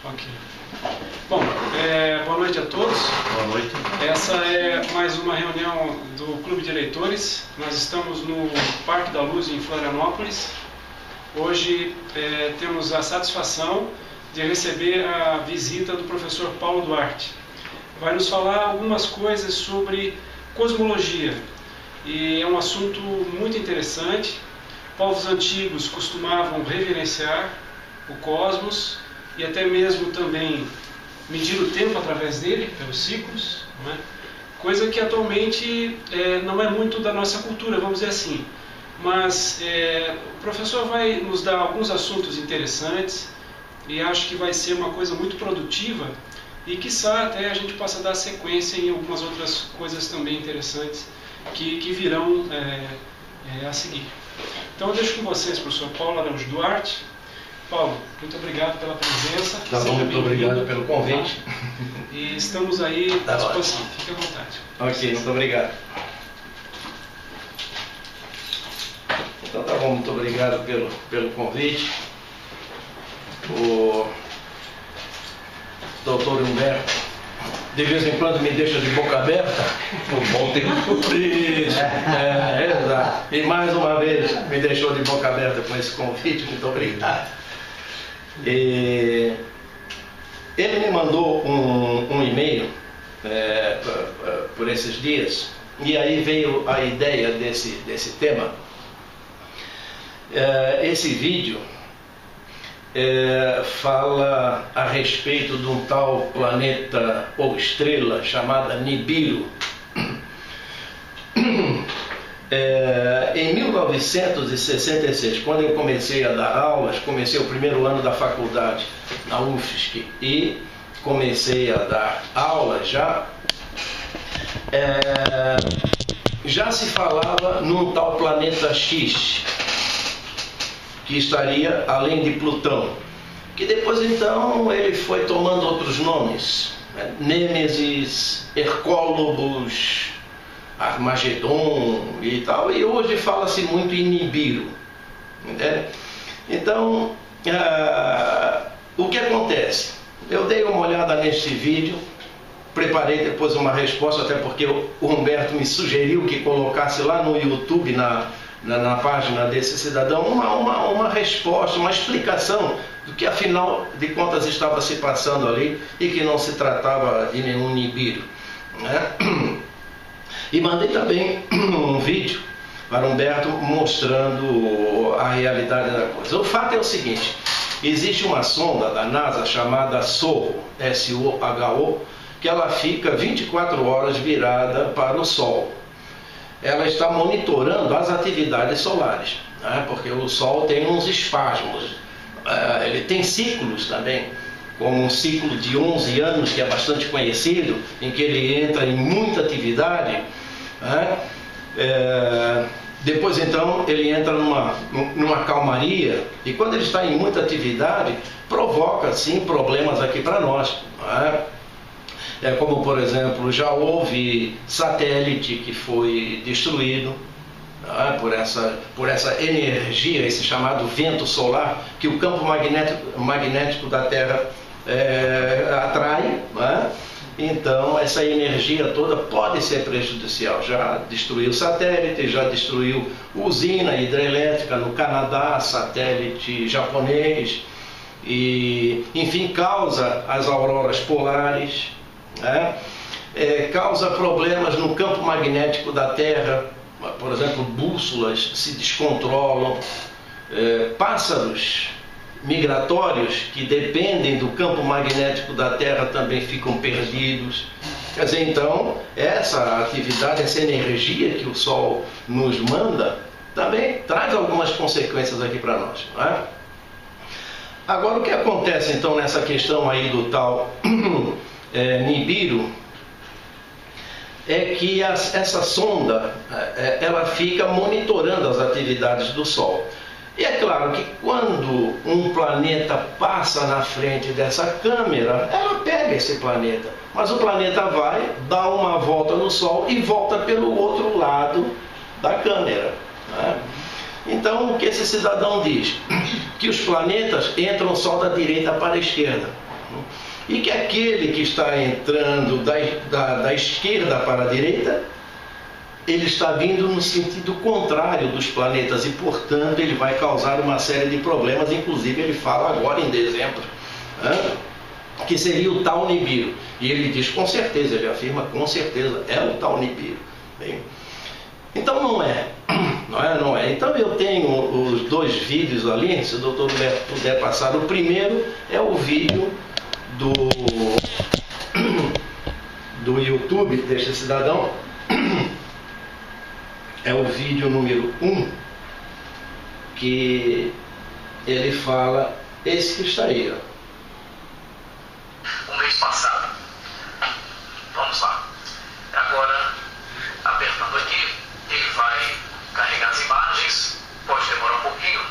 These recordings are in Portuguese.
Ok. Bom, boa noite a todos. Boa noite. Essa é mais uma reunião do Clube de Eleitores. Nós estamos no Parque da Luz, em Florianópolis. Hoje temos a satisfação de receber a visita do professor Paulo Duarte. Vai nos falar algumas coisas sobre cosmologia. E é um assunto muito interessante. Povos antigos costumavam reverenciar o cosmos e até mesmo também medir o tempo através dele, pelos ciclos, não é? Coisa que atualmente não é muito da nossa cultura, vamos dizer assim. Mas o professor vai nos dar alguns assuntos interessantes e acho que vai ser uma coisa muito produtiva e quiçá até a gente possa dar sequência em algumas outras coisas também interessantes que virão a seguir. Então eu deixo com vocês, professor Paulo Araújo Duarte. Paulo, muito obrigado pela presença. Tá bom, muito obrigado pelo convite. E estamos aí à disposição. Fique à vontade. Ok, muito obrigado. Então tá bom, muito obrigado pelo convite. O doutor Humberto, de vez em quando me deixa de boca aberta. Um bom tempo. Isso, exato. E mais uma vez me deixou de boca aberta com esse convite. Muito obrigado. E ele me mandou um e-mail por esses dias, e aí veio a ideia desse tema. Esse vídeo fala a respeito de um tal planeta ou estrela chamada Nibiru. Em 1966, quando eu comecei a dar aulas, comecei o primeiro ano da faculdade na UFSC e comecei a dar aulas já se falava num tal planeta X, que estaria além de Plutão, que depois então ele foi tomando outros nomes, né? Nêmesis, Hercólobos, Armagedon e tal, e hoje fala-se muito em Nibiru, né? Então, o que acontece? Eu dei uma olhada neste vídeo, preparei depois uma resposta, até porque o Humberto me sugeriu que colocasse lá no YouTube, na página desse cidadão, uma resposta, uma explicação do que afinal de contas estava se passando ali e que não se tratava de nenhum Nibiru, né? E mandei também um vídeo para Humberto mostrando a realidade da coisa. O fato é o seguinte: existe uma sonda da NASA chamada SOHO, S-O-H-O, que ela fica 24 horas virada para o Sol. Ela está monitorando as atividades solares, né? Porque o Sol tem uns espasmos, ele tem ciclos também, como um ciclo de 11 anos, que é bastante conhecido, em que ele entra em muita atividade, né? Depois então ele entra numa calmaria, e quando ele está em muita atividade, provoca sim problemas aqui para nós, né? Como por exemplo, já houve satélite que foi destruído, né? por essa energia, esse chamado vento solar, que o campo magnético da Terra atrai, né? Então essa energia toda pode ser prejudicial. Já destruiu satélite, já destruiu usina hidrelétrica no Canadá, satélite japonês, e enfim, causa as auroras polares, né? Causa problemas no campo magnético da Terra, por exemplo, bússolas se descontrolam, pássaros migratórios que dependem do campo magnético da Terra também ficam perdidos. Quer dizer, então, essa atividade, essa energia que o Sol nos manda, também traz algumas consequências aqui para nós, não é? Agora, o que acontece então nessa questão aí do tal Nibiru é que essa sonda ela fica monitorando as atividades do Sol. E é claro que quando um planeta passa na frente dessa câmera, ela pega esse planeta. Mas o planeta vai, dá uma volta no Sol e volta pelo outro lado da câmera, né? Então, o que esse cidadão diz? Que os planetas entram só da direita para a esquerda, E que aquele que está entrando da esquerda para a direita, ele está vindo no sentido contrário dos planetas e, portanto, ele vai causar uma série de problemas. Inclusive, ele fala agora em dezembro, que seria o tal Nibiru. E ele diz com certeza, ele afirma com certeza, é o tal Nibiru. Bem, então não é. Então eu tenho os dois vídeos ali, se o doutor puder passar. O primeiro é o vídeo do YouTube deste cidadão. É o vídeo número 1, que ele fala, esse que está aí, ó. O mês passado. Vamos lá. Agora, apertando aqui, ele vai carregar as imagens, pode demorar um pouquinho,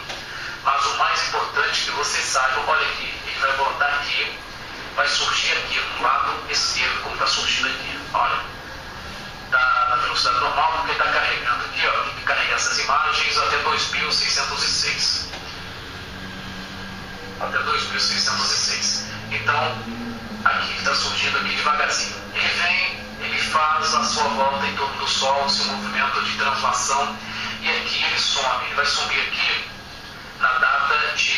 mas o mais importante que você saiba, olha aqui, ele vai botar aqui, vai surgir aqui no lado esquerdo, como está surgindo aqui, olha. Na velocidade normal, porque está carregando aqui, ó, tem que carregar essas imagens até 2606. Até 2606. Então, aqui está surgindo aqui devagarzinho. Ele vem, ele faz a sua volta em torno do Sol, seu movimento de translação, e aqui ele some. Ele vai sumir aqui na data de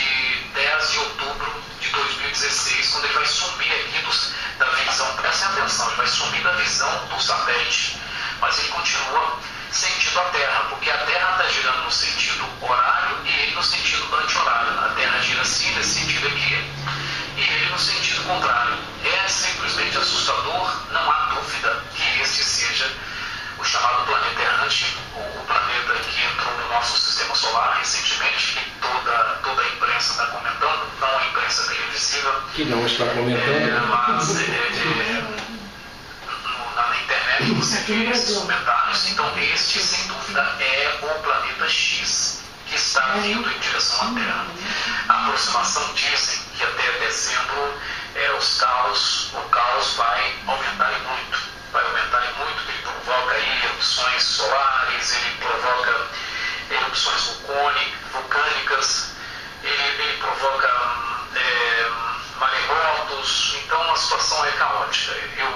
10 de outubro de 2016, quando ele vai sumir aqui da visão, prestem atenção, ele vai sumir da visão do satélite, mas ele continua sentido a Terra, porque a Terra está girando no sentido horário e ele no sentido anti-horário. A Terra gira assim, nesse sentido aqui, e ele no sentido contrário. É simplesmente assustador, não há dúvida que este seja o chamado planeta errante, o planeta que entrou no nosso sistema solar recentemente, que toda a imprensa está comentando, não a imprensa televisiva, que não está comentando, mas na internet você vê esses comentários. Então este, sem dúvida, é o planeta X que está vindo em direção à Terra. A aproximação dizem que até dezembro o caos vai aumentar e muito. Ele provoca aí erupções solares, ele provoca erupções vulcânicas, ele provoca maremotos. Então a situação é caótica. Eu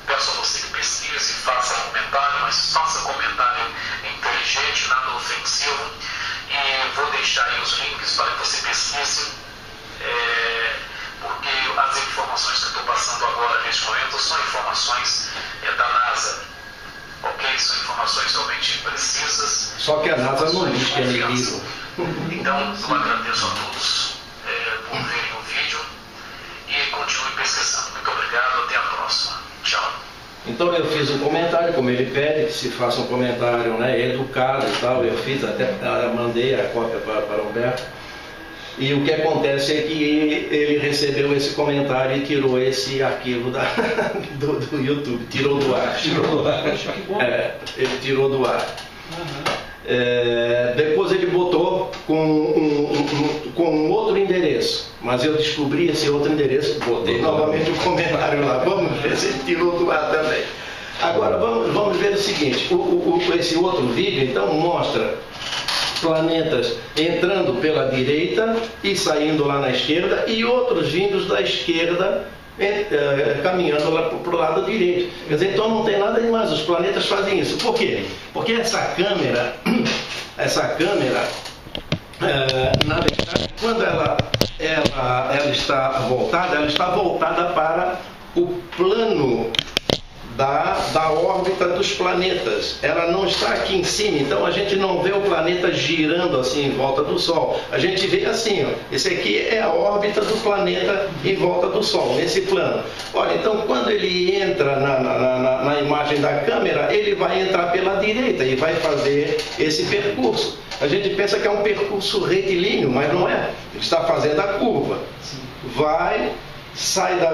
peço a você que pesquise, faça comentário, mas faça comentário inteligente, nada ofensivo, e vou deixar aí os links para que você pesquise, porque as informações que eu estou passando agora neste momento são informações da NASA, ok? São informações realmente precisas. Só que a NASA não diz que é Nibiru. Então eu agradeço a todos por verem o vídeo e continue pesquisando. Muito obrigado, até a próxima. Tchau. Então eu fiz um comentário, como ele pede, que se faça um comentário, né, educado e tal. Eu fiz, até mandei a cópia para o Humberto. E o que acontece é que ele recebeu esse comentário e tirou esse arquivo do YouTube, tirou do ar. Ele tirou do ar. Depois ele botou com um outro endereço, mas eu descobri esse outro endereço, botei novamente o comentário lá. Vamos ver se ele tirou do ar também. Agora vamos ver o seguinte, esse outro vídeo então mostra planetas entrando pela direita e saindo lá na esquerda, e outros vindos da esquerda caminhando lá para o lado direito. Quer dizer, então não tem nada demais, os planetas fazem isso. Por quê? Porque essa câmera, na verdade, quando ela está voltada para o plano da órbita dos planetas. Ela não está aqui em cima, então a gente não vê o planeta girando assim em volta do Sol. A gente vê assim, ó, esse aqui é a órbita do planeta em volta do Sol, nesse plano. Olha, então quando ele entra na imagem da câmera, ele vai entrar pela direita e vai fazer esse percurso. A gente pensa que é um percurso retilíneo, mas não é. Ele está fazendo a curva. Sai da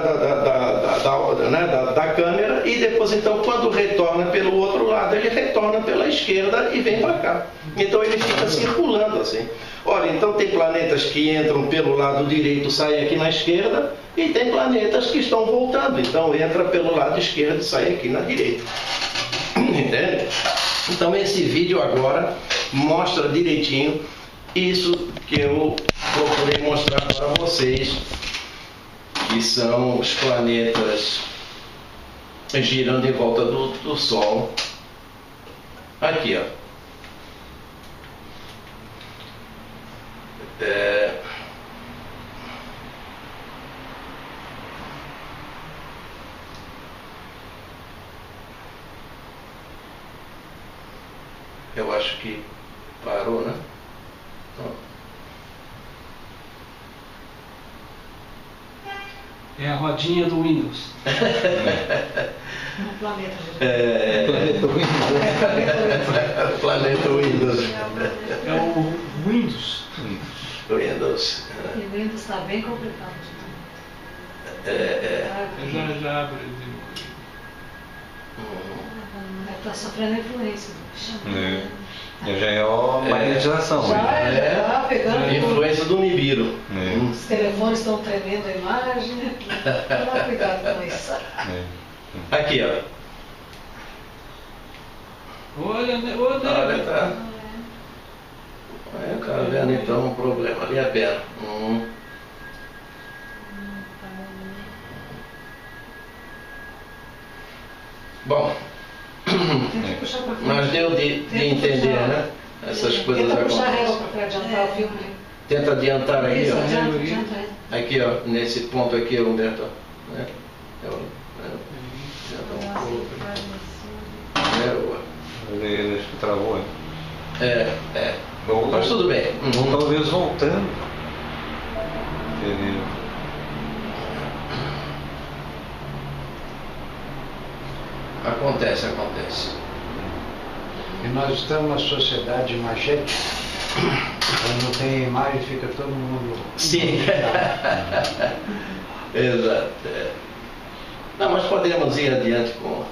câmera e depois, então, quando retorna pelo outro lado, ele retorna pela esquerda e vem para cá. Então ele fica circulando assim. Olha, então tem planetas que entram pelo lado direito, saem aqui na esquerda, e tem planetas que estão voltando, então entra pelo lado esquerdo e sai aqui na direita. Entende? Então esse vídeo agora mostra direitinho isso que eu procurei mostrar para vocês, que são os planetas girando em volta do Sol. Aqui, ó. Eu acho que parou, né? É a rodinha do Windows. No planeta. Planeta Windows. É o Windows. Windows. E o Windows está bem complicado. Eu já abro. Está sofrendo influência. Já é uma legislação. Já está pegando. Influência do Nibiru. Os telefones estão tremendo a imagem. Tomar cuidado com isso. Aqui, ó. Olha, Olha, tá. O cara vendo então um problema ali a perna. Bom, mas deu de entender, né? Essas coisas Tenta puxar a régua acontecem. para adiantar o filme. Tenta adiantar aí, Isso, ó. adianta. Aqui, ó, nesse ponto aqui, Humberto. Né? Adianta um pouco. Ele acho que travou. Mas tudo bem. Talvez voltando. Acontece. E nós estamos numa sociedade magética. Quando tem imagem, fica todo mundo... Sim. Exato. Não, mas podemos ir adiante com...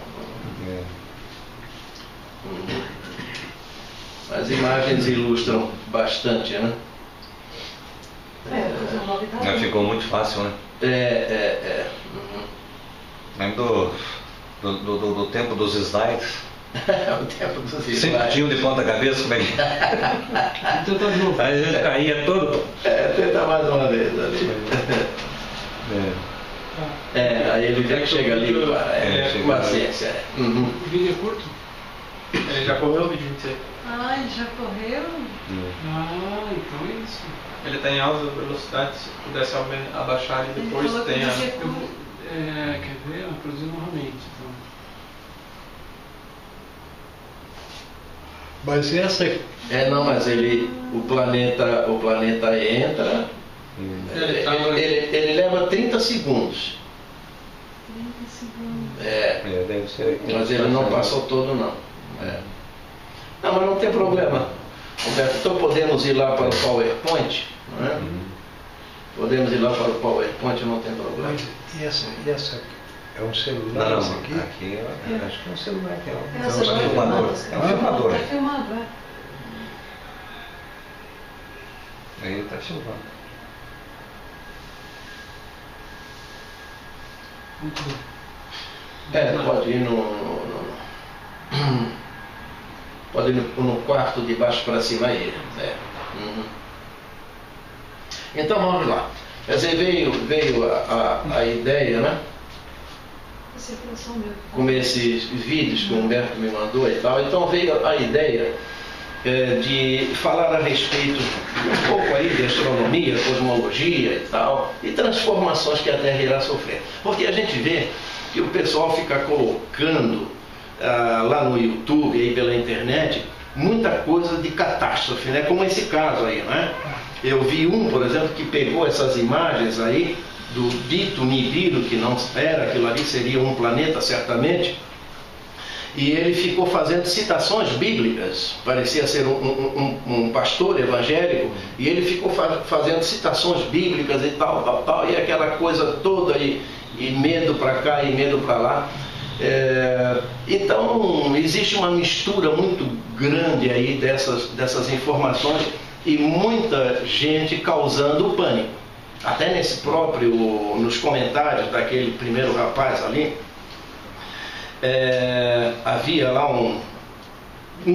As imagens ilustram bastante, né? Coisa novidade. Ficou muito fácil, né? Lembro do tempo dos slides. O tempo dos Sempre slides. tinha de ponta cabeça, como é que... Então tá junto. Aí a gente caía todo. Tenta mais uma vez ali. Aí ele vê que chega ali, com paciência. O vídeo é curto? Já correu o vídeo inteiro. Ai, já correu? Então é isso. Ele está em alta velocidade, se pudesse abaixar e depois Ele falou que tem a... você Quer ver? Produzir novamente. Então. Mas essa... Não, mas o planeta entra, ele leva 30 segundos. 30 segundos. Deve ser. Mas ele não passou todo, não. Não, mas não tem problema. Roberto, então podemos ir lá para o PowerPoint, não é? Podemos ir lá para o PowerPoint, não tem problema. E essa é um celular? Não, Essa aqui? aqui eu acho que é um celular. É um Essa filmador. É um filmador. Está filmado, Aí ele está filmando. Muito bom. Pode ir pode ir no quarto de baixo para cima aí. Então vamos lá. Quer dizer, veio a ideia, né? Essa é a produção meu. Com esses vídeos que o Humberto me mandou e tal. Então veio a ideia de falar a respeito um pouco aí de astronomia, cosmologia e tal, e transformações que a Terra irá sofrer. Porque a gente vê que o pessoal fica colocando lá no YouTube, aí pela internet, muita coisa de catástrofe, né? Como esse caso aí, né? Eu vi por exemplo, que pegou essas imagens aí do dito Nibiru, que não era, aquilo ali seria um planeta certamente, e ele ficou fazendo citações bíblicas, parecia ser um pastor evangélico, e ele ficou fazendo citações bíblicas e tal, e aquela coisa toda, e medo para cá e medo para lá. Então existe uma mistura muito grande aí dessas informações e muita gente causando pânico. Até nos comentários daquele primeiro rapaz ali, havia lá um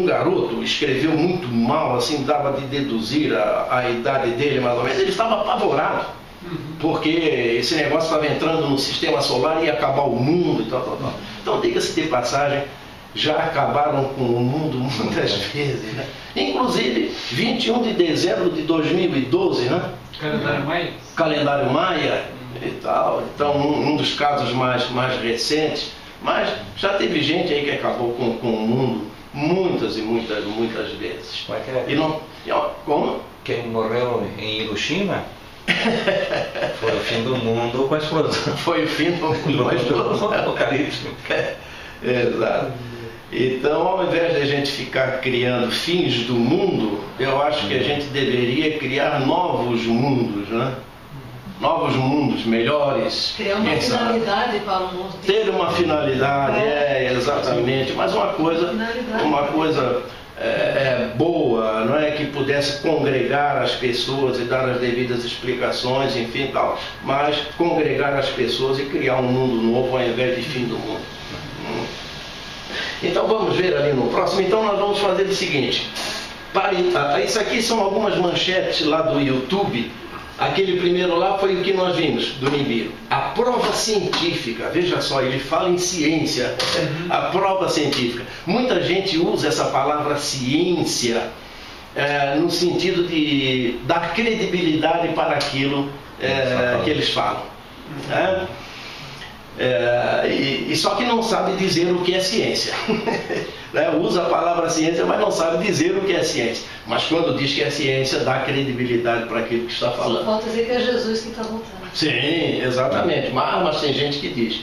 garoto, escreveu muito mal, assim, dava de deduzir a idade dele mais ou menos, ele estava apavorado. porque esse negócio estava entrando no sistema solar e ia acabar o mundo e tal, tal, tal. Então, diga-se de passagem, já acabaram com o mundo muitas vezes, né? Inclusive, 21 de dezembro de 2012, né? Calendário Maia? Calendário Maia e tal. Então, um dos casos mais recentes. Mas já teve gente aí que acabou com o mundo muitas e muitas vezes. Como é que é? E não, como? Quem morreu em Hiroshima foi o fim do mundo com a explosão. Foi o fim do mundo com a explosão. Apocalipse. Exato. Então, ao invés de a gente ficar criando fins do mundo, eu acho que a gente deveria criar novos mundos, né? Novos mundos melhores. Criar uma finalidade para o mundo. Ter uma finalidade, exatamente. Mas uma coisa boa, não é, que pudesse congregar as pessoas e dar as devidas explicações, enfim, tal. Mas congregar as pessoas e criar um mundo novo ao invés de fim do mundo. Então vamos ver ali no próximo. Então nós vamos fazer o seguinte. Isso aqui são algumas manchetes lá do YouTube. Aquele primeiro lá foi o que nós vimos, do Nibiru. A prova científica, veja só, ele fala em ciência, a prova científica. Muita gente usa essa palavra ciência no sentido de dar credibilidade para aquilo que eles falam. E só que não sabe dizer o que é ciência. Usa a palavra ciência, mas não sabe dizer o que é ciência. Mas quando diz que é ciência, dá credibilidade para aquilo que está falando. Só falta dizer que é Jesus que está voltando. Sim, exatamente. Mas tem gente que diz.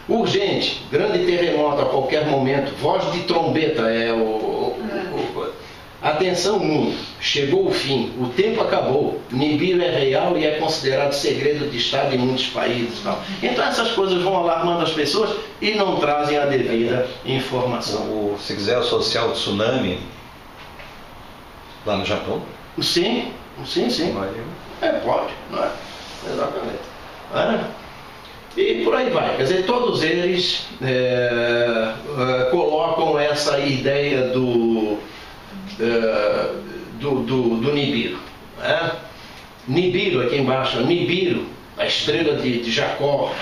Urgente, grande terremoto a qualquer momento, voz de trombeta Atenção mundo, chegou o fim, o tempo acabou, Nibiru é real e é considerado segredo de Estado em muitos países. Tal. Então essas coisas vão alarmando as pessoas e não trazem a devida informação. Se quiser associar o tsunami lá no Japão? Sim. Pode, não é? Exatamente. E por aí vai, quer dizer, todos eles colocam essa ideia do Nibiru. Nibiru aqui embaixo, Nibiru, a estrela de Jacó,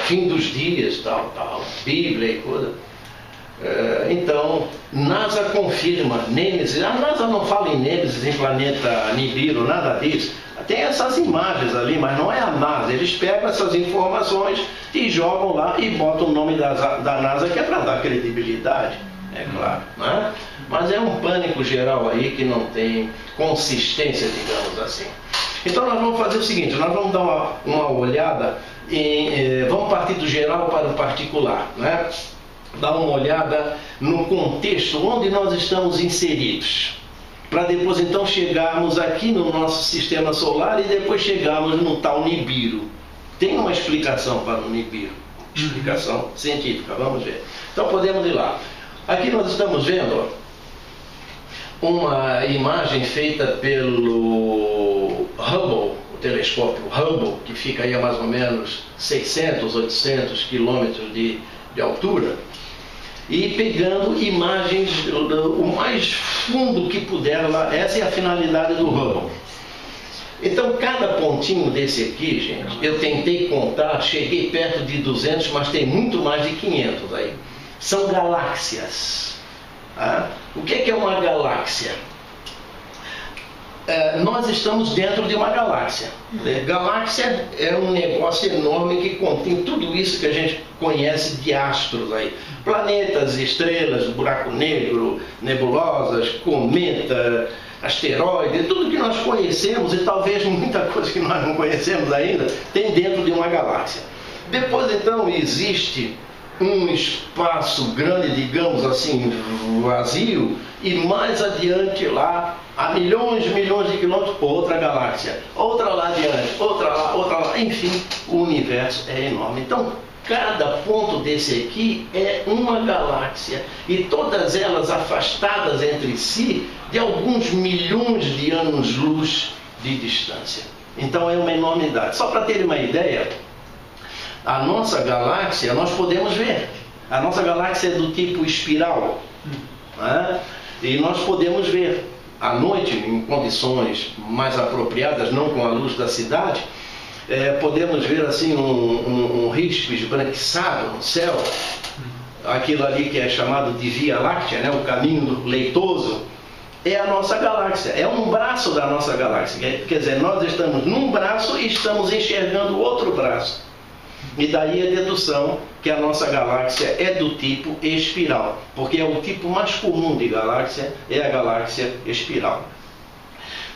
fim dos dias, tal, Bíblia e coisa. Então, NASA confirma, Nêmesis, a NASA não fala em Nêmesis, em planeta Nibiru, nada disso. Tem essas imagens ali, mas não é a NASA. Eles pegam essas informações e jogam lá e botam o nome da NASA, que é para dar credibilidade. É claro, né? Mas é um pânico geral aí que não tem consistência, digamos assim. Então nós vamos fazer o seguinte, nós vamos dar uma olhada, vamos partir do geral para o particular, né? Dar uma olhada no contexto onde nós estamos inseridos, para depois então chegarmos aqui no nosso sistema solar e depois chegarmos no tal Nibiru. Tem uma explicação para o Nibiru, explicação científica, vamos ver. Então podemos ir lá. Aqui nós estamos vendo uma imagem feita pelo Hubble, o telescópio Hubble, que fica aí a mais ou menos 600, 800 quilômetros de altura, e pegando imagens o mais fundo que puder lá. Essa é a finalidade do Hubble. Então, cada pontinho desse aqui, gente, eu tentei contar, cheguei perto de 200, mas tem muito mais de 500 aí. São galáxias. O que é uma galáxia? Nós estamos dentro de uma galáxia. Galáxia é um negócio enorme que contém tudo isso que a gente conhece de astros aí. Planetas, estrelas, buraco negro, nebulosas, cometa, asteroide, tudo que nós conhecemos e talvez muita coisa que nós não conhecemos ainda tem dentro de uma galáxia. Depois então existe um espaço grande, digamos assim, vazio, e mais adiante lá, a milhões de quilômetros, outra galáxia, outra lá adiante, outra lá, enfim, o universo é enorme. Então, cada ponto desse aqui é uma galáxia, e todas elas afastadas entre si de alguns milhões de anos-luz de distância. Então é uma enormidade. Só para ter uma ideia, a nossa galáxia nós podemos ver. A nossa galáxia é do tipo espiral, né? E nós podemos ver à noite, em condições mais apropriadas, não com a luz da cidade, podemos ver assim um risco esbranquiçado no céu, aquilo ali que é chamado de Via Láctea, né? O caminho leitoso, é a nossa galáxia, é um braço da nossa galáxia. Quer dizer, nós estamos num braço e estamos enxergando outro braço. E daí a dedução que a nossa galáxia é do tipo espiral, porque é o tipo mais comum de galáxia, é a galáxia espiral.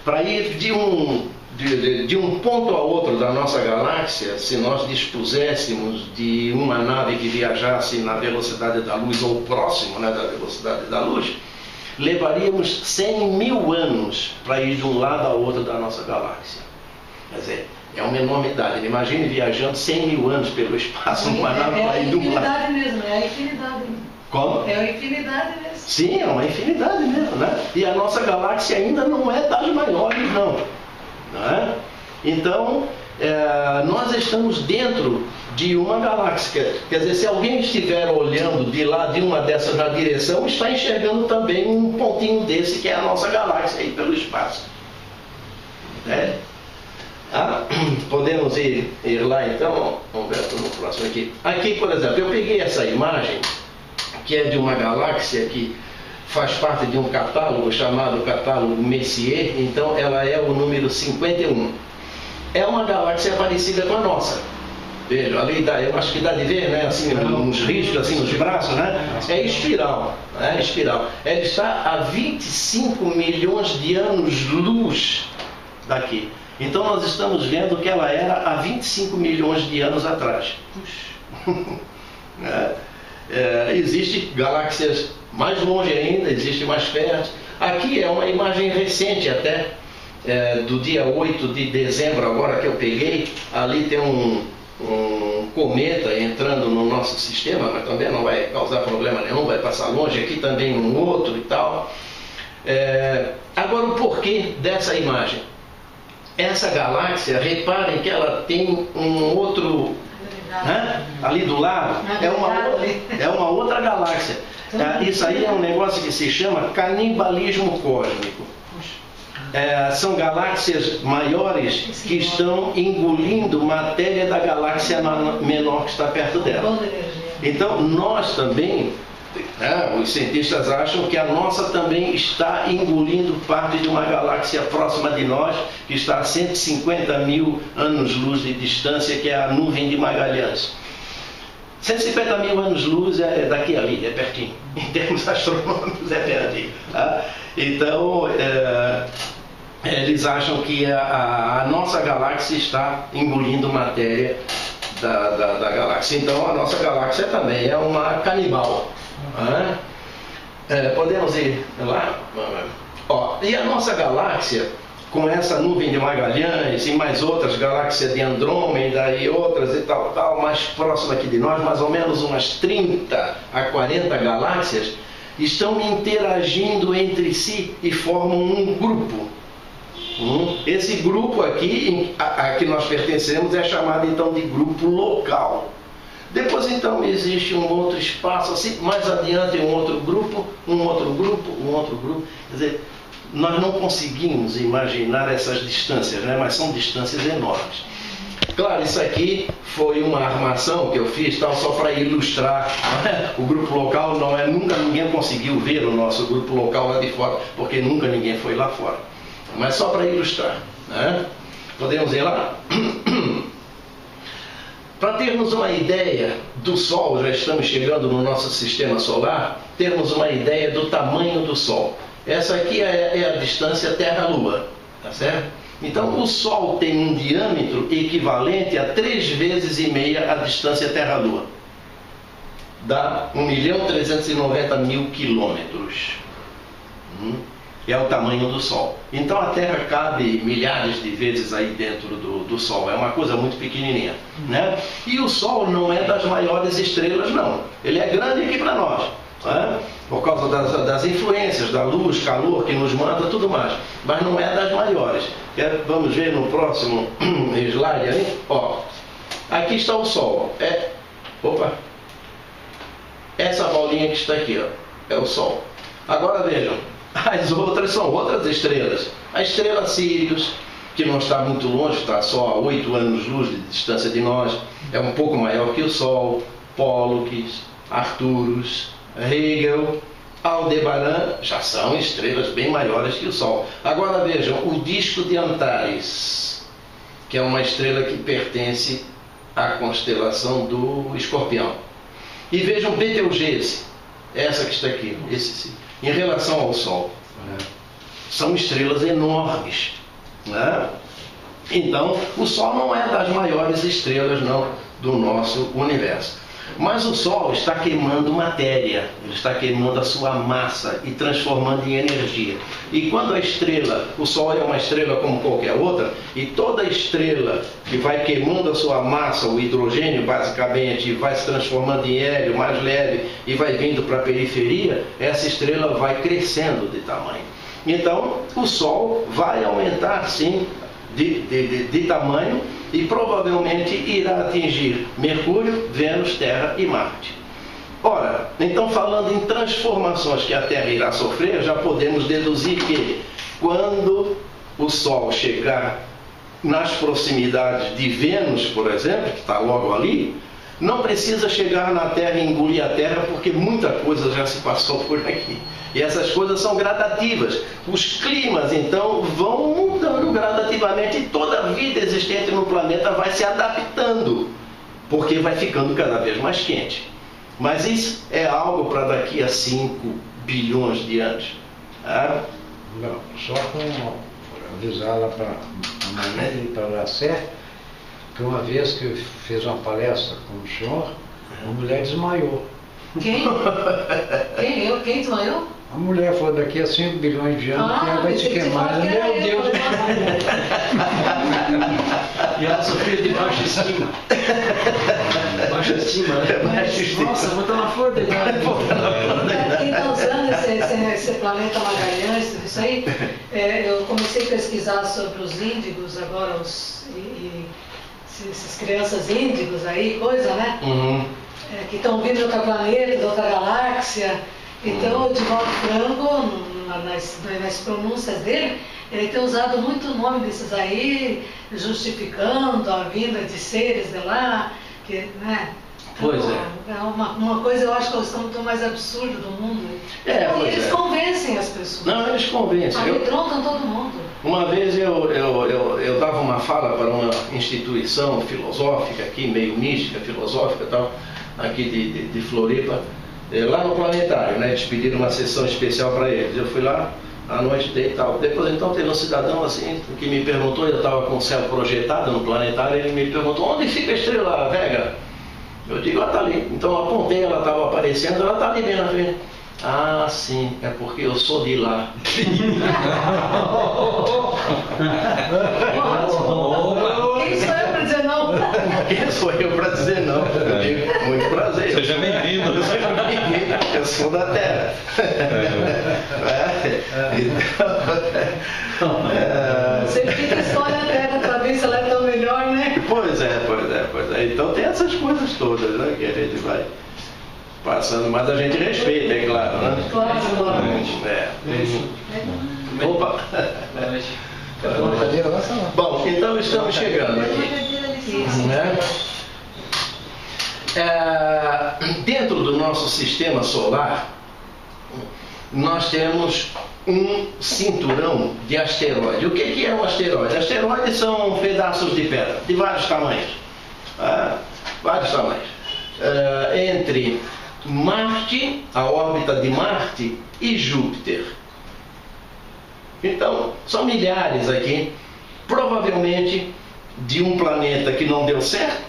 Para ir de um ponto a outro da nossa galáxia, se nós dispuséssemos de uma nave que viajasse na velocidade da luz, ou próximo, né, da velocidade da luz, levaríamos 100.000 anos para ir de um lado ao outro da nossa galáxia. Quer dizer, é uma enormidade. Imagine viajando 100.000 anos pelo espaço numa nave para ir de um lado. É a infinidade mesmo, é a infinidade. Como? É a infinidade mesmo. Sim, é uma infinidade mesmo, né? E a nossa galáxia ainda não é das maiores, não é? Então, nós estamos dentro de uma galáxia. Quer dizer, se alguém estiver olhando de lá, de uma dessas na direção, está enxergando também um pontinho desse, que é a nossa galáxia aí pelo espaço. Podemos ir lá então. Vamos ver no próximo aqui. Aqui, por exemplo, eu peguei essa imagem, que é de uma galáxia que faz parte de um catálogo chamado Catálogo Messier. Então ela é o número 51. É uma galáxia parecida com a nossa. Veja, ali eu acho que dá de ver, né? Assim, uns riscos assim nos braços, né? É espiral, né? Espiral. Ela está a 25 milhões de anos-luz daqui. Então nós estamos vendo que ela era há 25 milhões de anos atrás. Existem galáxias mais longe ainda, existem mais perto. Aqui é uma imagem recente até, do dia 8 de dezembro agora que eu peguei. Ali tem um cometa entrando no nosso sistema, mas também não vai causar problema nenhum, vai passar longe. Aqui também um outro e tal. Agora o porquê dessa imagem? Essa galáxia, reparem que ela tem um outro, ali do lado, é uma outra galáxia. Isso aí é um negócio que se chama canibalismo cósmico. São galáxias maiores que estão engolindo matéria da galáxia menor que está perto dela. Então nós também, os cientistas acham que a nossa também está engolindo parte de uma galáxia próxima de nós, que está a 150 mil anos-luz de distância, que é a nuvem de Magalhães. 150 mil anos-luz é daqui ali, é pertinho. Em termos astronômicos é pertinho. Então, eles acham que a nossa galáxia está engolindo matéria da galáxia. Então, a nossa galáxia também é uma canibal. Podemos ir lá? E a nossa galáxia, com essa nuvem de Magalhães e mais outras galáxias de Andrômeda e outras e tal, mais próxima aqui de nós, mais ou menos umas 30 a 40 galáxias, estão interagindo entre si e formam um grupo. Esse grupo aqui, a que nós pertencemos, é chamado então de grupo local. Depois então existe um outro espaço, assim, mais adiante um outro grupo, um outro grupo, um outro grupo. Quer dizer, nós não conseguimos imaginar essas distâncias, né? Mas são distâncias enormes. Claro, isso aqui foi uma armação que eu fiz só para ilustrar. O grupo local não é, nunca ninguém conseguiu ver o nosso grupo local lá de fora, porque nunca ninguém foi lá fora. Mas só para ilustrar, né? Podemos ir lá? Para termos uma ideia do Sol, já estamos chegando no nosso sistema solar, termos uma ideia do tamanho do Sol. Essa aqui é a distância Terra-Lua, tá certo? Então o Sol tem um diâmetro equivalente a 3,5 vezes a distância Terra-Lua. Dá 1.390.000 quilômetros. É o tamanho do Sol. Então a Terra cabe milhares de vezes aí dentro do Sol. É uma coisa muito pequenininha, né? E o Sol não é das maiores estrelas, não. Ele é grande aqui para nós, né? Por causa das influências, da luz, calor que nos manda, tudo mais. Mas não é das maiores. Vamos ver no próximo slide aí. Aqui está o Sol. Essa bolinha que está aqui, é o Sol. Agora vejam. As outras são outras estrelas. A estrela Sirius, que não está muito longe, está só a 8 anos-luz de distância de nós, é um pouco maior que o Sol, Pollux, Arcturus, Rigel, Aldebaran, já são estrelas bem maiores que o Sol. Agora vejam, o disco de Antares, que é uma estrela que pertence à constelação do Escorpião. E vejam Betelgeuse, essa que está aqui, em relação ao Sol. São estrelas enormes, né? Então, o Sol não é das maiores estrelas não, do nosso universo. Mas o Sol está queimando matéria, ele está queimando a sua massa e transformando em energia. E quando a estrela, o Sol é uma estrela como qualquer outra, e toda estrela que vai queimando a sua massa, o hidrogênio basicamente, vai se transformando em hélio mais leve e vai vindo para a periferia, essa estrela vai crescendo de tamanho. Então, o Sol vai aumentar sim de tamanho e provavelmente irá atingir Mercúrio, Vênus, Terra e Marte. Ora, então falando em transformações que a Terra irá sofrer, já podemos deduzir que quando o Sol chegar nas proximidades de Vênus, por exemplo, que está logo ali, não precisa chegar na Terra e engolir a Terra, porque muita coisa já se passou por aqui. E essas coisas são gradativas. Os climas, então, vão mudando gradativamente e toda a vida existente no planeta vai se adaptando, porque vai ficando cada vez mais quente. Mas isso é algo para daqui a 5 bilhões de anos. Não, só com avisar lá para a Mané e para a Lacé, que uma vez que eu fiz uma palestra com o senhor, uma mulher desmaiou. Quem? Quem desmaiou? A mulher falou, daqui a 5 bilhões de anos, quem vai te queimar? Meu Deus! E ela sofria de baixa estima. Baixa estima, né? Baixa estima. Nossa, vou estar na flor da idade. Quem está usando esse planeta Magalhães, tudo isso aí, eu comecei a pesquisar sobre os índigos agora, essas crianças índigos aí, coisa, né? Que estão vindo de outro planeta, de outra galáxia. Então, o Divaldo Franco, nas pronúncias dele, ele tem usado muito o nome desses aí, justificando a vinda de seres de lá, que, né? Pois é. É uma coisa, eu acho que eles estão muito mais absurda do mundo. Então, eles convencem as pessoas. Não, eles convencem. Amedrontam todo mundo. Uma vez eu dava uma fala para uma instituição filosófica aqui, meio mística, filosófica e tal, aqui de Floripa, lá no planetário, né? Eles pediram uma sessão especial para eles. Eu fui lá à noite e tal. Depois então teve um cidadão assim que me perguntou, eu estava com o céu projetado no planetário, ele me perguntou, onde fica a estrela Vega? Eu digo, ela está ali. Então eu apontei, ela estava aparecendo, ela está ali bem na frente. Ah, sim, é porque eu sou de lá. Quem sou eu para dizer não? Quem sou eu para dizer não? Eu digo, muito prazer. Seja bem-vindo. Seja bem-vindo. Eu sou da Terra. Você fica a história da Terra para ver se ela é tão melhor, né? Pois é. Então tem essas coisas todas, né? Que a gente vai passando, mas a gente respeita, é claro, né? Claro. Opa! Bom, então estamos chegando aqui. Né? Dentro do nosso sistema solar, nós temos um cinturão de asteroides. O que é um asteroide? Asteroides são pedaços de pedra, de vários tamanhos. Vários tamanhos. Entre Marte, a órbita de Marte e Júpiter. Então, são milhares aqui, provavelmente de um planeta que não deu certo,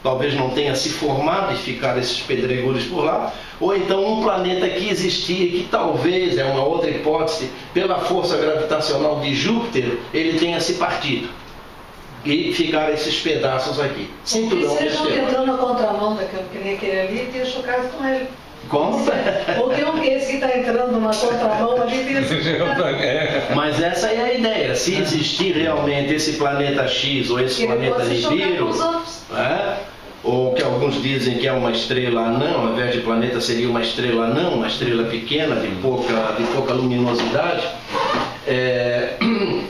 talvez não tenha se formado e ficaram esses pedregulhos por lá, ou então um planeta que existia e que talvez, é uma outra hipótese, pela força gravitacional de Júpiter, ele tenha se partido. E ficaram esses pedaços aqui. Cinturão de vocês estão asteroides. entrando na contramão daquele que nem aquele ali e tenha chocado com ele. Como? Ou tem um que esse que está entrando na contramão ali tem esse. Mas essa é a ideia. Se existir realmente esse planeta X ou esse planeta Nibiru, ou que alguns dizem que é uma estrela anã, ao invés de planeta seria uma estrela anã, uma estrela pequena, de pouca luminosidade,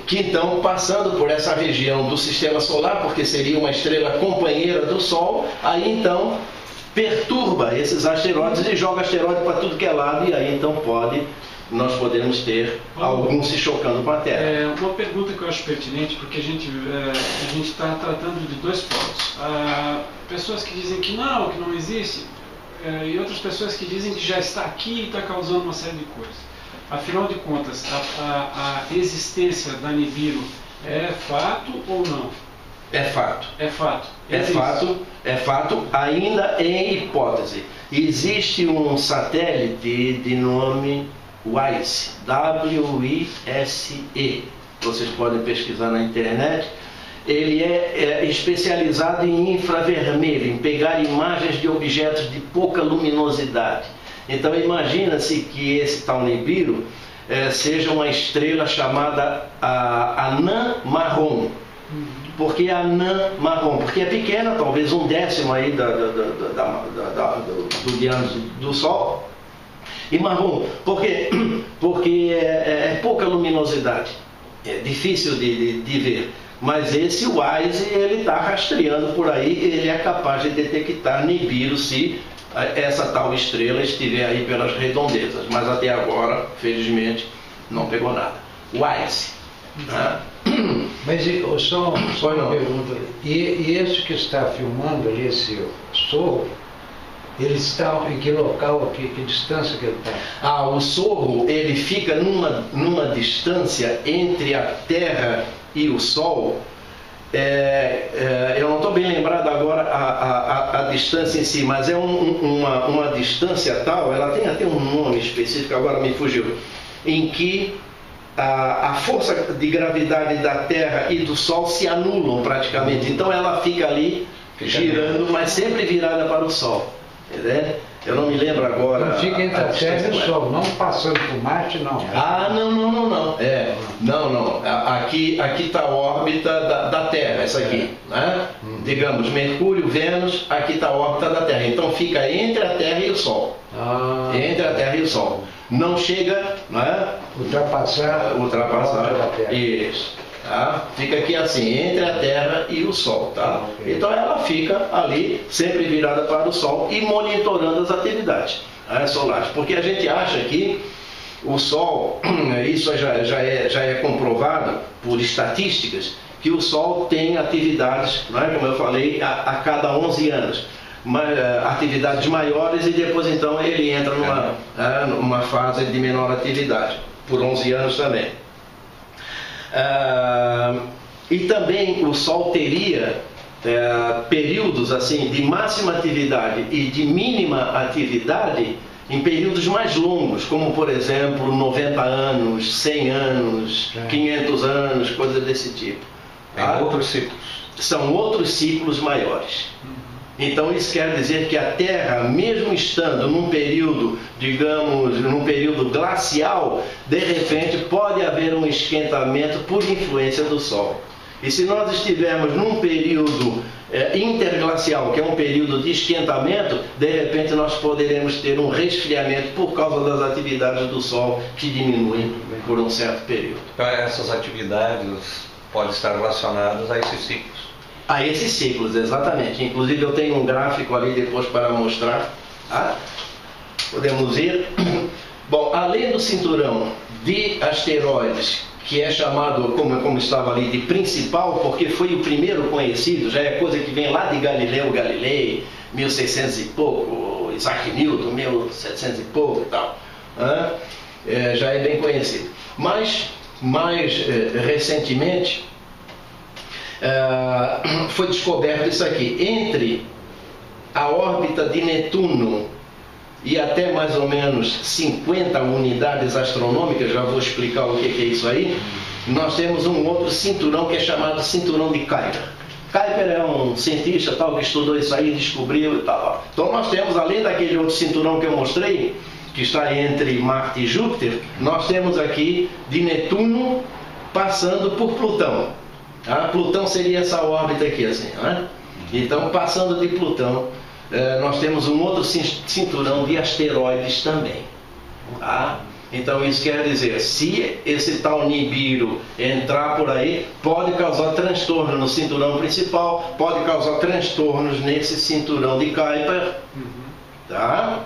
que então, passando por essa região do sistema solar, porque seria uma estrela companheira do Sol, aí então perturba esses asteroides e joga asteroide para tudo que é lado, e aí então nós podemos ter alguns se chocando com a Terra. Uma pergunta que eu acho pertinente, porque a gente está tratando de dois polos. Pessoas que dizem que não existe, e outras pessoas que dizem que já está aqui e está causando uma série de coisas. Afinal de contas, a existência da Nibiru é fato ou não? É fato. É fato. É fato, ainda em hipótese. Existe um satélite de nome WISE, W-I-S-E. Vocês podem pesquisar na internet. Ele é especializado em infravermelho, em pegar imagens de objetos de pouca luminosidade. Então imagina-se que esse tal Nibiru seja uma estrela chamada anã marrom. Por que anã marrom? Porque é pequena, talvez 1/10 aí do diâmetro do Sol. E marrom, porque é pouca luminosidade, é difícil de ver. Mas esse WISE, ele está rastreando por aí, ele é capaz de detectar Nibiru se essa tal estrela estiver aí pelas redondezas. Mas até agora, felizmente, não pegou nada. WISE. Mas só uma pergunta. E esse que está filmando ali, esse Sorro, ele está em que local, que distância que ele está? O Sorro, ele fica numa distância entre a Terra e o Sol. Eu não estou bem lembrado agora a distância em si, mas é uma distância tal, ela tem até um nome específico, agora me fugiu, em que a força de gravidade da Terra e do Sol se anulam praticamente. Então ela fica ali girando, mas sempre virada para o Sol. Entendeu? Eu não me lembro agora. Não fica entre a Terra e o Sol, não passando por Marte, não. Não. Aqui está a órbita da Terra, essa aqui. Né? Digamos, Mercúrio, Vênus, aqui está a órbita da Terra. Então fica entre a Terra e o Sol. Entre a Terra e o Sol. Não chega, né? Ultrapassar a Terra. Isso. Tá? Fica aqui assim, entre a Terra e o Sol, tá? Então ela fica ali, sempre virada para o Sol e monitorando as atividades solares. Porque a gente acha que o Sol, isso já é comprovado por estatísticas, que o Sol tem atividades, como eu falei, a cada 11 anos. Atividades maiores, e depois então ele entra numa fase de menor atividade, por 11 anos também. E também o Sol teria períodos assim de máxima atividade e de mínima atividade em períodos mais longos, como por exemplo 90 anos, 100 anos, 500 anos, coisas desse tipo. Tem outros ciclos. São outros ciclos maiores. Então isso quer dizer que a Terra, mesmo estando num período, digamos, num período glacial, de repente pode haver um esquentamento por influência do Sol. E se nós estivermos num período interglacial, que é um período de esquentamento, de repente nós poderemos ter um resfriamento por causa das atividades do Sol que diminuem por um certo período. Então essas atividades podem estar relacionadas a esses ciclos. A esses ciclos, exatamente. Inclusive eu tenho um gráfico ali depois para mostrar. Podemos ir. Bom, além do cinturão de asteroides, que é chamado, como estava ali, de principal, porque foi o primeiro conhecido, já é coisa que vem lá de Galileu Galilei, 1600 e pouco, Isaac Newton, 1700 e pouco e tal. Já é bem conhecido. Mas, mais recentemente, foi descoberto isso aqui, entre a órbita de Netuno e até mais ou menos 50 unidades astronômicas, já vou explicar o que é isso aí, nós temos um outro cinturão que é chamado cinturão de Kuiper. Kuiper é um cientista tal que estudou isso aí, descobriu e tal. Então nós temos, além daquele outro cinturão que eu mostrei, que está entre Marte e Júpiter, nós temos aqui de Netuno passando por Plutão. Plutão seria essa órbita aqui, assim, né? Então, passando de Plutão, nós temos um outro cinturão de asteroides também. Então isso quer dizer, se esse tal Nibiru entrar por aí, pode causar transtorno no cinturão principal, pode causar transtornos nesse cinturão de Kuiper, tá?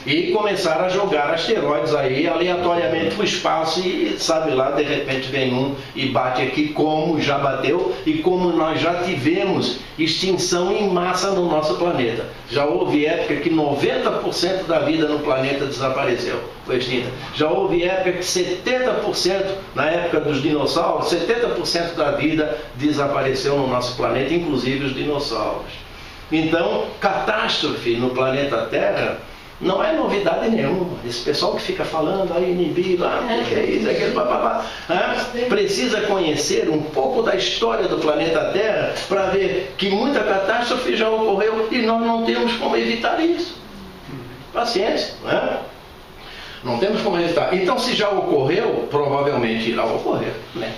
E começar a jogar asteroides aí aleatoriamente para o espaço e sabe lá, de repente vem um e bate aqui, como já bateu e como nós já tivemos extinção em massa no nosso planeta. Já houve época que 90% da vida no planeta desapareceu, foi extinta. Já houve época que 70%, na época dos dinossauros, 70% da vida desapareceu no nosso planeta, inclusive os dinossauros. Então, catástrofe no planeta Terra não é novidade nenhuma. Esse pessoal que fica falando aí, Nibiru, que é isso, aquele papapá, precisa conhecer um pouco da história do planeta Terra para ver que muita catástrofe já ocorreu e nós não temos como evitar isso. Paciência, né? Não temos como evitar. Então, se já ocorreu, provavelmente irá ocorrer, né?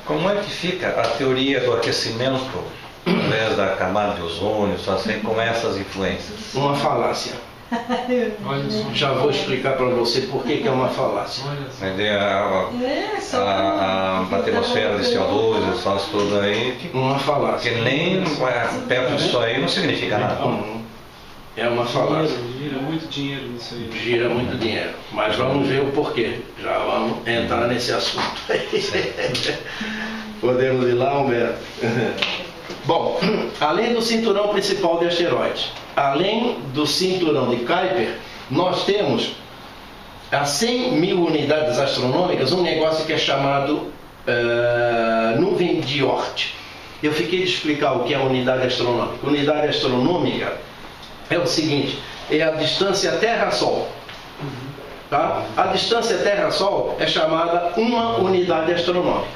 Como é que fica a teoria do aquecimento através da camada de ozônio, só assim, com essas influências? Uma falácia. Já vou explicar para você por que é uma falácia. A atmosfera de CO2, só isso tudo aí, uma falácia. Que nem perto disso aí não significa nada. É uma falácia. Gira muito dinheiro nisso aí. Gira muito dinheiro. Mas vamos ver o porquê. Já vamos entrar nesse assunto. Podemos ir lá, Humberto? Bom, além do cinturão principal de asteroides, além do cinturão de Kuiper, nós temos a 100 mil unidades astronômicas um negócio que é chamado nuvem de Oort. Eu fiquei de explicar o que é unidade astronômica. Unidade astronômica é o seguinte, é a distância Terra-Sol. Tá? A distância Terra-Sol é chamada uma unidade astronômica.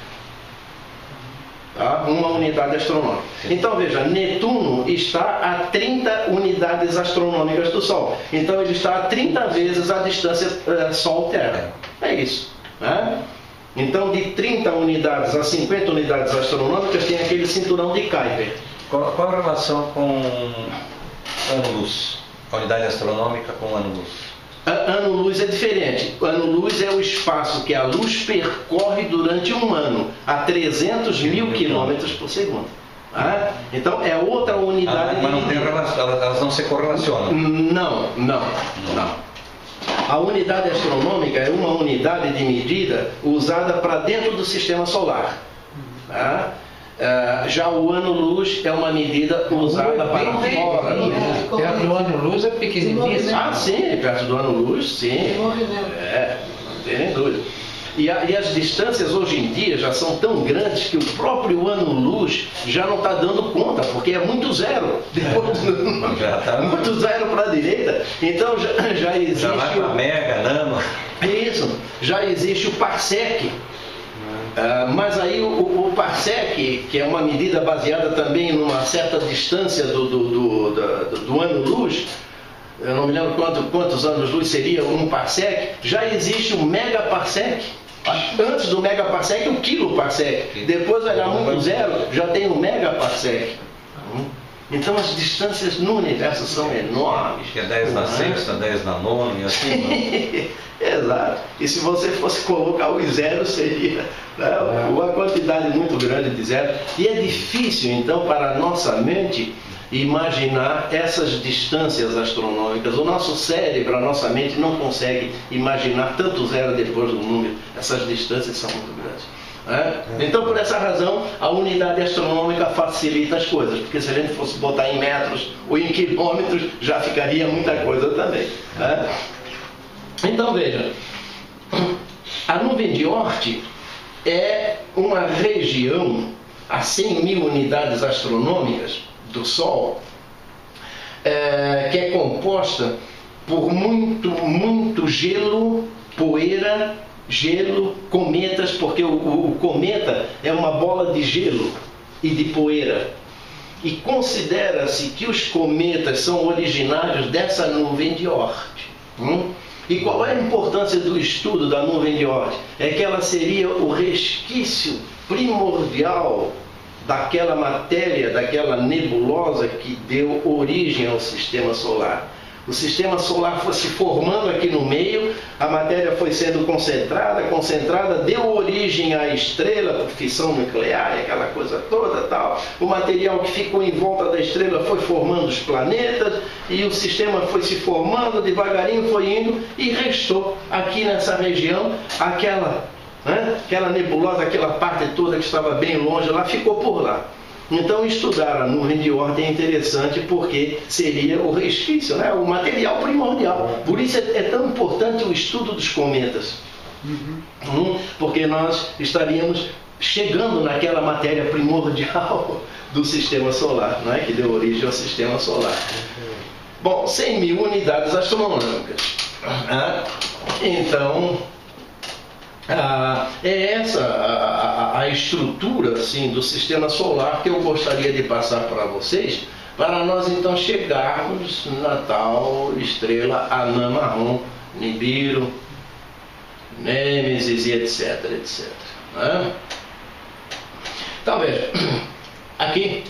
Tá? Uma unidade astronômica. Então veja, Netuno está a 30 unidades astronômicas do Sol. Então ele está a 30 vezes a distância Sol-Terra. É isso. Né? Então de 30 unidades a 50 unidades astronômicas tem aquele cinturão de Kuiper. Qual a relação com ano-luz? A unidade astronômica com ano-luz? Ano-luz é diferente. Ano-luz é o espaço que a luz percorre durante um ano, a 300 mil quilômetros por segundo. Então é outra unidade mas não tem relação, elas não se correlacionam? Não. A unidade astronômica é uma unidade de medida usada para dentro do sistema solar. Já o ano-luz é uma medida usada para fora. Perto do ano-luz é pequenininho. Sim, perto do ano-luz, sim. Não tem nem dúvida. E as distâncias hoje em dia já são tão grandes que o próprio ano-luz já não está dando conta, porque é muito zero. Muito zero para a direita. Então já existe. Já vai para mega, nano. Isso, já existe o parsec. Mas aí o parsec, que é uma medida baseada também numa certa distância do ano-luz, eu não me lembro quantos anos-luz seria um parsec, já existe um megaparsec. Antes do megaparsec, o quiloparsec. Depois vai dar muito zero, já tem o megaparsec. Então as distâncias no universo são enormes. Que é 10 na sexta, 10 na nona e assim. Exato. E se você fosse colocar os zeros, seria uma quantidade muito grande de zeros. E é difícil, então, para a nossa mente imaginar essas distâncias astronômicas. O nosso cérebro, a nossa mente não consegue imaginar tanto zero depois do número. Essas distâncias são muito grandes. Então, por essa razão, a unidade astronômica facilita as coisas, porque se a gente fosse botar em metros ou em quilômetros, já ficaria muita coisa também. Então, veja, a nuvem de Oort é uma região a 100 mil unidades astronômicas do Sol, que é composta por muito gelo, poeira, gelo, cometas, porque o cometa é uma bola de gelo e de poeira. E considera-se que os cometas são originários dessa nuvem de Oort. E qual é a importância do estudo da nuvem de Oort? É que ela seria o resquício primordial daquela matéria, daquela nebulosa que deu origem ao sistema solar. o sistema solar foi se formando aqui no meio, a matéria foi sendo concentrada, deu origem à estrela, fissão nuclear, aquela coisa toda, tal. O material que ficou em volta da estrela foi formando os planetas, e o sistema foi se formando, devagarinho foi indo, e restou aqui nessa região aquela nebulosa, aquela parte toda que estava bem longe lá, ficou por lá. Então estudar a nuvem de Oort é interessante porque seria o resquício, né? O material primordial. Por isso é tão importante o estudo dos cometas. Porque nós estaríamos chegando naquela matéria primordial do sistema solar, né? Que deu origem ao sistema solar. Bom, 100.000 unidades astronômicas. Então, é essa a estrutura assim, do sistema solar que eu gostaria de passar para vocês, para nós então chegarmos na tal estrela anã marrom, Nibiru, Nêmesis e etc, etc. Né? Então veja, aqui,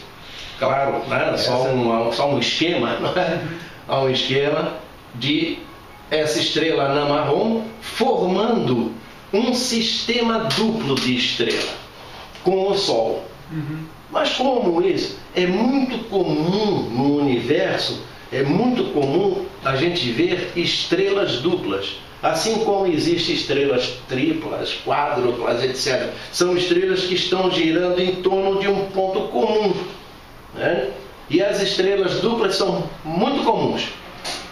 claro, né? só um esquema, né? Há um esquema de essa estrela anã marrom formando um sistema duplo de estrela com o Sol. Mas como isso é muito comum no universo, é muito comum a gente ver estrelas duplas, assim como existem estrelas triplas, quádruplas, etc. São estrelas que estão girando em torno de um ponto comum, né? E as estrelas duplas são muito comuns.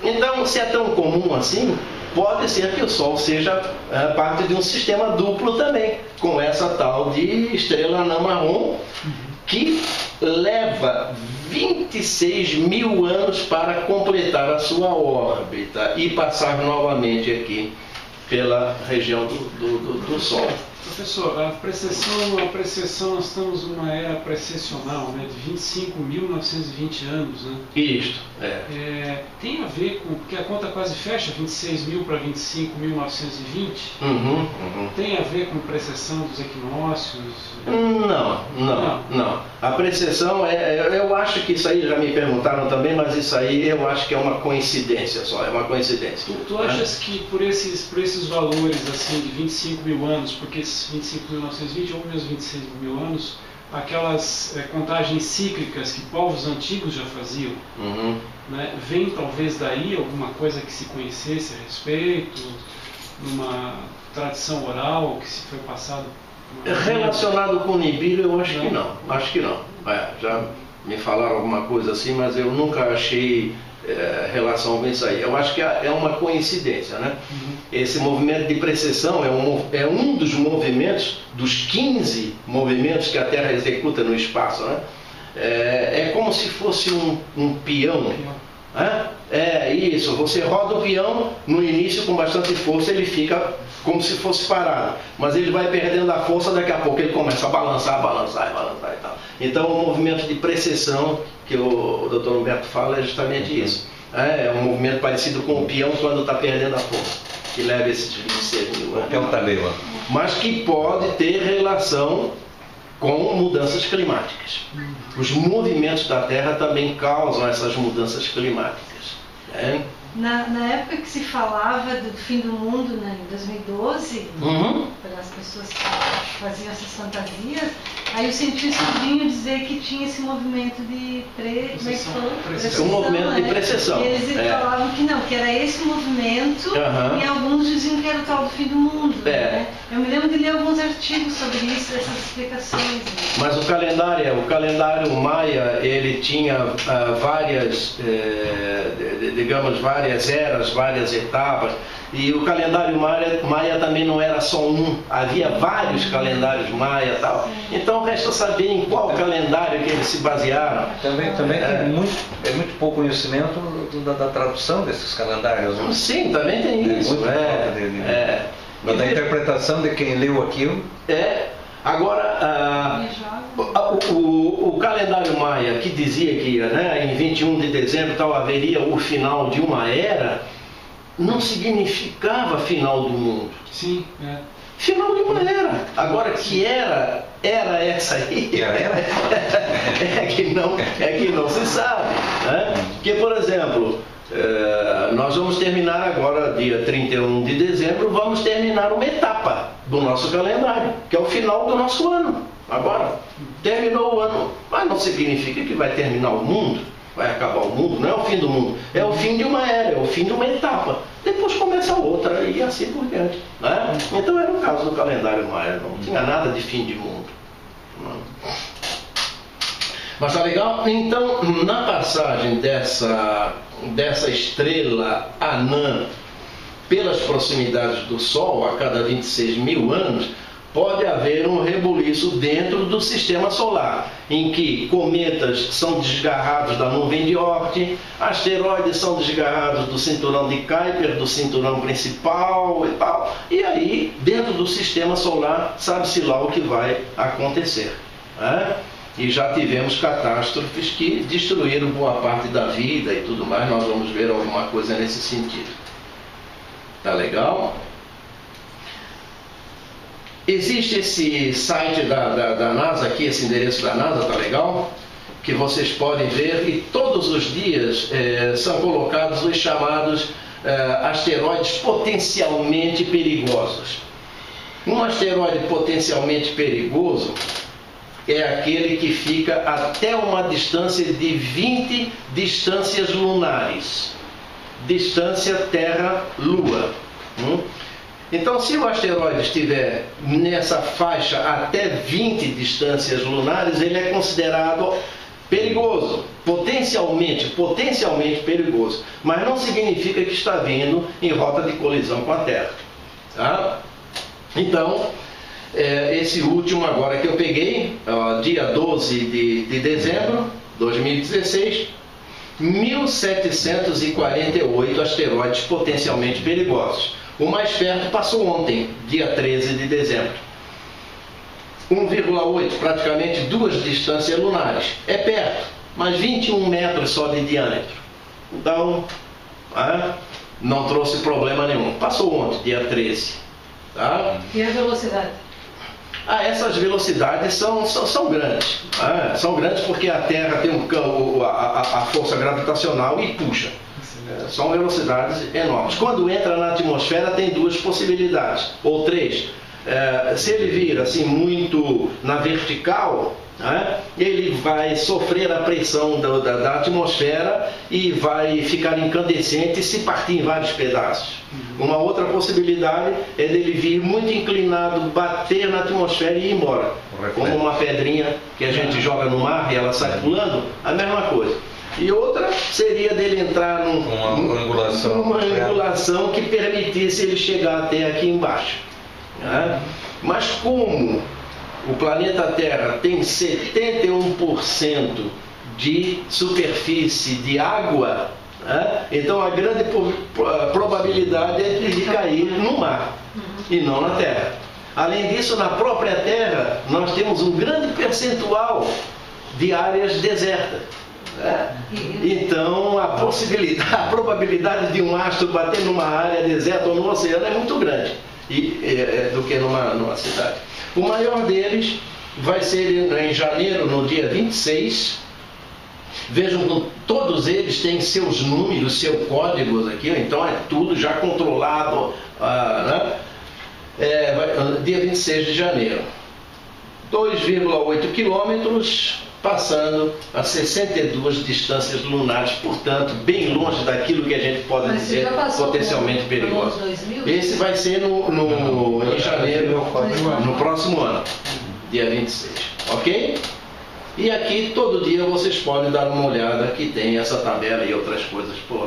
Então, se é tão comum assim, pode ser que o Sol seja parte de um sistema duplo também, com essa tal de estrela anã marrom, que leva 26.000 anos para completar a sua órbita e passar novamente aqui pela região do Sol. Professor, a precessão, nós estamos numa era precessional, né, de 25.920 anos, né? Isto, tem a ver com, porque a conta quase fecha, 26.000 para 25.920, tem a ver com precessão dos equinócios? Não. A precessão, eu acho que isso aí, já me perguntaram também, mas isso aí eu acho que é uma coincidência só, é uma coincidência. Tu achas que por esses valores, assim, de 25.000 anos, porque esses 25.920 ou menos 26.000 anos, aquelas contagens cíclicas que povos antigos já faziam, né, vem talvez daí alguma coisa que se conhecesse a respeito, numa tradição oral que se foi passado? Relacionado com o Nibiru, eu acho que não. Acho que não. Já me falaram alguma coisa assim, mas eu nunca achei relação com isso aí. Eu acho que é uma coincidência, né? Esse movimento de precessão é um dos movimentos, dos 15 movimentos que a Terra executa no espaço, né? É como se fosse um peão. É isso, você roda o peão no início com bastante força, ele fica como se fosse parado, mas ele vai perdendo a força, daqui a pouco ele começa a balançar e tal. Então o movimento de precessão que o Dr. Humberto fala é justamente isso. É um movimento parecido com o peão quando está perdendo a força, que leva esses 26.000 anos. O peão está bem lá. Mas que pode ter relação com mudanças climáticas. Os movimentos da Terra também causam essas mudanças climáticas. Né? Na época que se falava do fim do mundo, né, em 2012, para as pessoas que faziam essas fantasias, aí os cientistas vinham dizer que tinha esse movimento de precessão. Um movimento de precessão. E eles falavam que não, que era esse movimento, e alguns diziam que era o tal do fim do mundo. Né? Eu me lembro de ler alguns artigos sobre isso, essas explicações. Né? Mas o calendário maia, ele tinha várias eras, várias etapas, e o calendário maia também não era só um, havia vários calendários maia e tal. Então resta saber em qual calendário que eles se basearam. Também tem muito pouco conhecimento da tradução desses calendários. Né? Sim, também tem isso. Da interpretação de quem leu aquilo. Agora, o calendário maia que dizia que em 21 de dezembro tal, haveria o final de uma era, não significava final do mundo. Sim, Final de uma era. Agora, que era essa aí? É que não se sabe. Né? Porque, por exemplo, nós vamos terminar agora, dia 31 de dezembro, vamos terminar uma etapa do nosso calendário, que é o final do nosso ano. Agora, terminou o ano, mas não significa que vai terminar o mundo, vai acabar o mundo, não é o fim do mundo, é o fim de uma era, é o fim de uma etapa. Depois começa outra e assim por diante, né? Então era o caso do calendário maia, não tinha nada de fim de mundo. Não. Mas tá legal? Então, na passagem dessa estrela anã pelas proximidades do Sol, a cada 26 mil anos, pode haver um rebuliço dentro do sistema solar, em que cometas são desgarrados da nuvem de Oort, asteroides são desgarrados do cinturão de Kuiper, do cinturão principal e tal. E aí, dentro do sistema solar, sabe-se lá o que vai acontecer, né? E já tivemos catástrofes que destruíram boa parte da vida e tudo mais. Nós vamos ver alguma coisa nesse sentido. Tá legal? Existe esse site da NASA aqui, esse endereço da NASA, tá legal? Que vocês podem ver, e todos os dias são colocados os chamados asteroides potencialmente perigosos. Um asteroide potencialmente perigoso é aquele que fica até uma distância de 20 distâncias lunares. Distância Terra-Lua. Então, se o asteroide estiver nessa faixa até 20 distâncias lunares, ele é considerado perigoso, potencialmente perigoso, mas não significa que está vindo em rota de colisão com a Terra. Tá? Então, esse último agora que eu peguei, dia 12 de dezembro de 2016, 1748 asteroides potencialmente perigosos. O mais perto passou ontem, dia 13 de dezembro. 1,8, praticamente 2 distâncias lunares. É perto, mas 21 metros só de diâmetro. Então, não trouxe problema nenhum. Passou ontem, dia 13. Tá? E a velocidade? Essas velocidades são grandes. São grandes porque a Terra tem a força gravitacional e puxa. São velocidades enormes. Quando entra na atmosfera tem 2 possibilidades, ou 3. Se ele vir assim muito na vertical, ele vai sofrer a pressão da atmosfera e vai ficar incandescente e se partir em vários pedaços. Uma outra possibilidade é dele vir muito inclinado, bater na atmosfera e ir embora. Como uma pedrinha que a gente joga no mar e ela sai pulando, a mesma coisa. E outra seria dele entrar numa angulação que permitisse ele chegar até aqui embaixo. Mas como o planeta Terra tem 71% de superfície de água, então a grande probabilidade é de cair no mar e não na Terra. Além disso, na própria Terra, nós temos um grande percentual de áreas desertas. Então a probabilidade de um astro bater numa área deserta ou no oceano é muito grande do que numa cidade. O maior deles vai ser em janeiro, no dia 26. Vejam que todos eles têm seus números, seus códigos aqui, então é tudo já controlado, dia 26 de janeiro. 2,8 quilômetros, passando a 62 distâncias lunares, portanto, bem longe daquilo que a gente pode dizer potencialmente perigoso. Esse vai ser em janeiro, no próximo ano, dia 26, ok? E aqui, todo dia, vocês podem dar uma olhada, que tem essa tabela e outras coisas por lá.